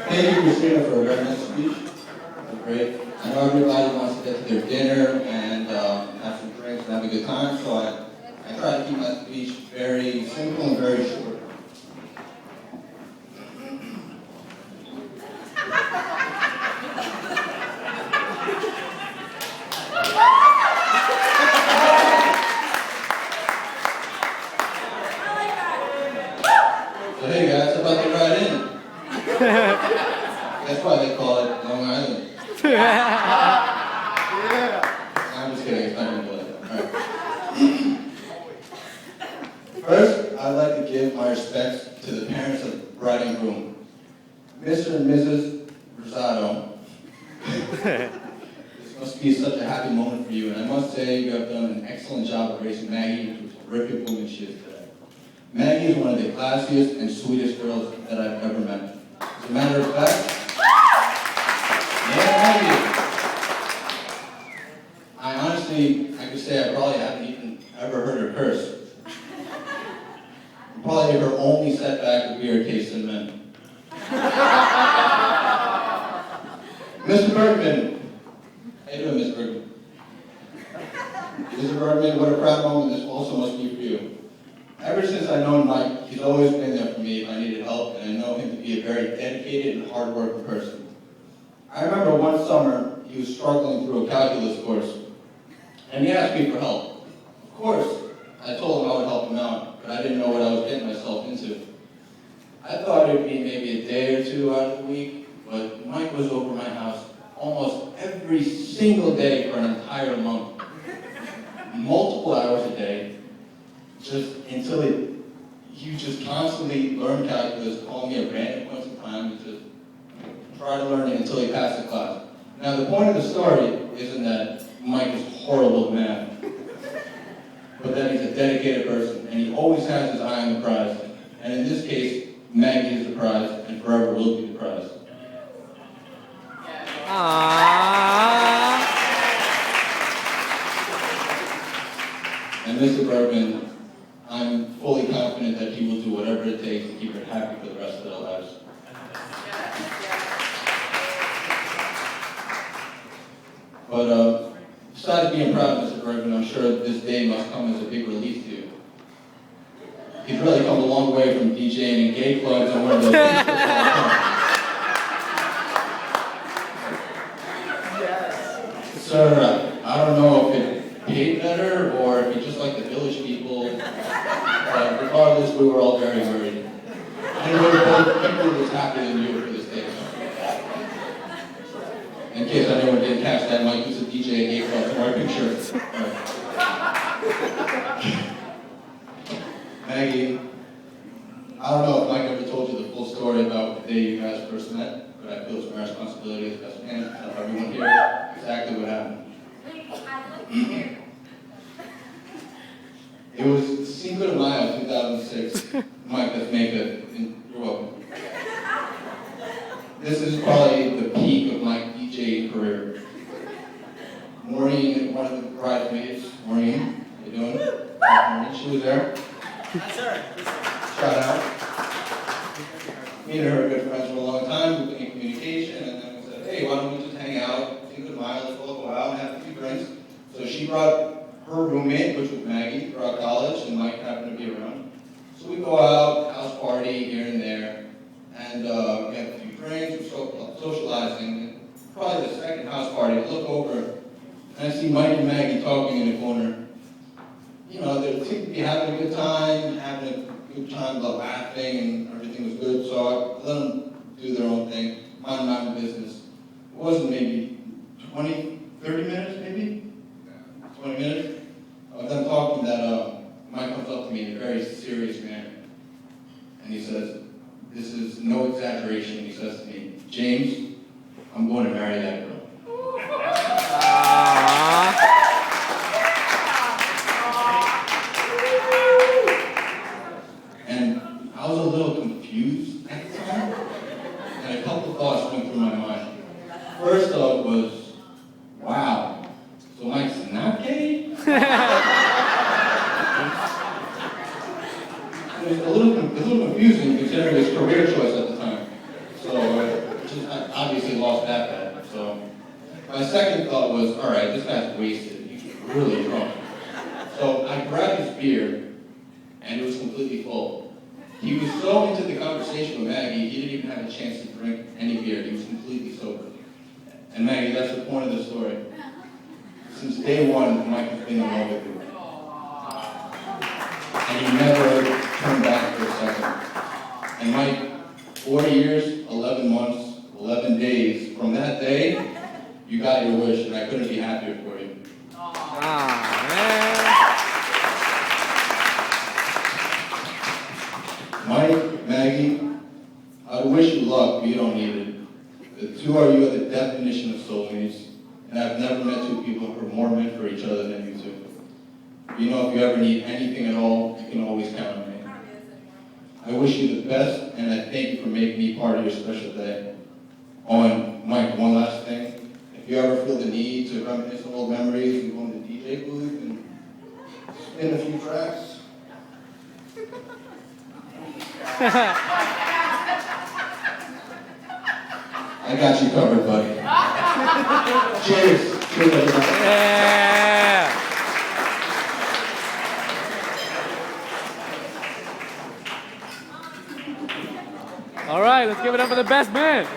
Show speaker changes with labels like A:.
A: Thank you, Christina, for a very nice speech. That was great. I know everybody wants to get to their dinner and have some drinks and have a good time, so I try to keep my speech very simple and very short. So hey guys, how about they ride in? That's why they call it Long Island. I'm just kidding, it's not going to be like that. All right. First, I'd like to give my respects to the parents of the bride and groom. Mr. and Mrs. Rosado, this must be such a happy moment for you, and I must say you have done an excellent job of raising Maggie into the terrific woman she is today. Maggie is one of the classiest and sweetest girls that I've ever met. As a matter of fact, yeah, Maggie. I could say I probably haven't even ever heard her curse. Probably her only setback would be her taste in men. Mr. Bergman. How you doing, Mr. Bergman? Mr. Bergman, what a proud moment this also must be for you. Ever since I've known Mike, he's always been there for me if I needed help, and I know him to be a very dedicated and hard-working person. I remember one summer, he was struggling through a calculus course, and he asked me for help. Of course, I told him I would help him out, but I didn't know what I was getting myself into. I thought it would be maybe a day or two out of the week, but Mike was over my house almost every single day for an entire month. Multiple hours a day, just until you just constantly learn calculus, call me at random points in time, and just try to learn it until he passed the class. Now the point of the story isn't that Mike is horrible at math, but that he's a dedicated person, and he always has his eye on the prize. And in this case, Maggie is the prize, and forever will be the prize.
B: Aww.
A: And Mr. Bergman, I'm fully confident that he will do whatever it takes to keep her happy for the rest of their lives. But besides being proud of Mr. Bergman, I'm sure this day must come as a big relief to you. He's really come a long way from DJing in gay clubs and one of those things. Sir, I don't know if it paid better or if you just like the village people. Regardless, we were all very worried. And we were both equally as happy than you for this day. In case anyone didn't catch that, Mike was a DJ at gay clubs in our picture. Maggie, I don't know if Mike ever told you the full story about the day you guys first met, but I feel it's my responsibility as best man to tell everyone here exactly what happened. It was Cinco de Mayo 2006. Mike, let's make it. You're welcome. This is probably the peak of my DJing career. Maureen, one of the bridesmaids, Maureen, how you doing? Maureen, she was there.
C: That's her.
A: Shout out. Me and her are good friends for a long time. We've been in communication, and then we said, hey, why don't we just hang out, Cinco de Mayo, let's all go out and have a few drinks. So she brought her roommate, which was Maggie, throughout college, and Mike happened to be around. So we go out, house party here and there, and we have a few drinks, we're socializing. And probably the second house party, I look over, and I see Mike and Maggie talking in the corner. You know, they seemed to be having a good time, laughing, and everything was good. So I let them do their own thing, mind my own business. It wasn't maybe 20, 30 minutes, maybe? 20 minutes? Of them talking that Mike comes up to me in a very serious manner. And he says, this is no exaggeration, he says to me, James, I'm going to marry that girl. And I was a little confused at the time, and a couple thoughts went through my mind. First thought was, wow, so Mike's not gay? It was a little confusing considering his career choice at the time. So second thought was, all right, this guy's wasted. He's really drunk. So I grabbed his beer, and it was completely full. He was so into the conversation with Maggie, he didn't even have a chance to drink any beer. He was completely sober. And Maggie, that's the point of the story. Since day one, Mike has been in love with you. And he never turned back for a second. And Mike, 40 years, 11 months, 11 days, from that day, you got your wish, and I couldn't be happier for you. Mike, Maggie, I wish you luck, but you don't need it. The two of you are the definition of soulmates, and I've never met two people who are more meant for each other than you two. You know, if you ever need anything at all, you can always count on me. I wish you the best, and I thank you for making me part of your special day. Oh, and Mike, one last thing. If you ever feel the need to reminisce on old memories, you go in the DJ booth and spin a few tracks. I got you covered, buddy. Cheers. Cheers, everybody.
B: Yeah. All right, let's give it up for the best man.